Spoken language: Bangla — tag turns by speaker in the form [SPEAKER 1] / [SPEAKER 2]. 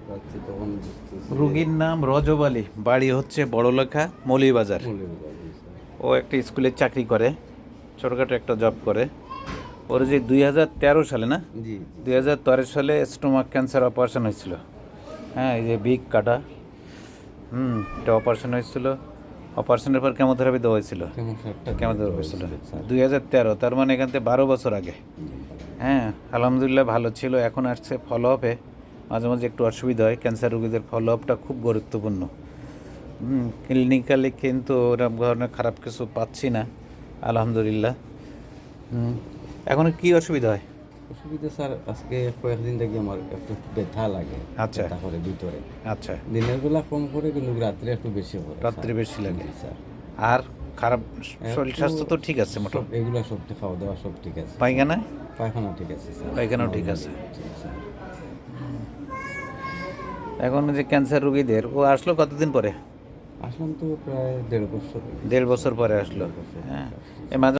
[SPEAKER 1] যাচ্ছি তখন বুঝতেছি
[SPEAKER 2] রুগীর নাম রজব আলী, বাড়ি হচ্ছে বড়লেখা মৌলভীবাজার। ও একটা স্কুলে চাকরি করে, ছোটোখাটো একটা জব করে। ওর যে 2013 সালে না,
[SPEAKER 1] জি
[SPEAKER 2] 2013 সালে স্টোমাক ক্যান্সার অপারেশন হয়েছিল। হ্যাঁ, এই যে বিগ কাটা, এটা অপারেশন হয়েছিল। অপারেশনের পর কেমোথেরাপি দেওয়া হয়েছিল। কেমোথেরাপি হয়েছিল 2013, তার মানে এখান থেকে 12 বছর আগে। হ্যাঁ, আলহামদুলিল্লাহ ভালো ছিল। এখন আসছে ফলো আপে, মাঝে মাঝে একটু অসুবিধা হয়। ক্যান্সার রোগীদের ফলো আপটা খুব গুরুত্বপূর্ণ। ক্লিনিক্যালি কিন্তু ওরকম ধরনের খারাপ কিছু পাচ্ছি না, আলহামদুলিল্লাহ। এখন কি অসুবিধা হয়?
[SPEAKER 1] অসুবিধা স্যার, আজকে কয়েকদিন থেকে আমার একটু ব্যথা লাগে।
[SPEAKER 2] আচ্ছা।
[SPEAKER 1] ব্যথা করে ভিতরে।
[SPEAKER 2] আচ্ছা,
[SPEAKER 1] দিনের বেলা কম করে, কিন্তু রাত্রে একটু বেশি করে
[SPEAKER 2] রাত্রে
[SPEAKER 1] স্যার।
[SPEAKER 2] বেশি লাগে।
[SPEAKER 1] জি, স্যার।
[SPEAKER 2] আর খারাপ শরীর
[SPEAKER 1] একটু
[SPEAKER 2] স্বাস্থ্য তো ঠিক আছে মোটো?
[SPEAKER 1] এগুলা সব খাওয়া দাওয়া সব ঠিক আছে।
[SPEAKER 2] পায়খানা?
[SPEAKER 1] পায়খানা ঠিক আছে স্যার।
[SPEAKER 2] পায়খানাও ঠিক আছে।
[SPEAKER 1] জি, স্যার।
[SPEAKER 2] এখন যে ক্যান্সার রোগীদের, ও আসলো কতদিন পরে?
[SPEAKER 1] আসলাম তো প্রায় 1.5 বছর।
[SPEAKER 2] 1.5 বছর পরে আসলো।
[SPEAKER 1] 1.5 বছর।
[SPEAKER 2] হ্যাঁ, এই মাঝে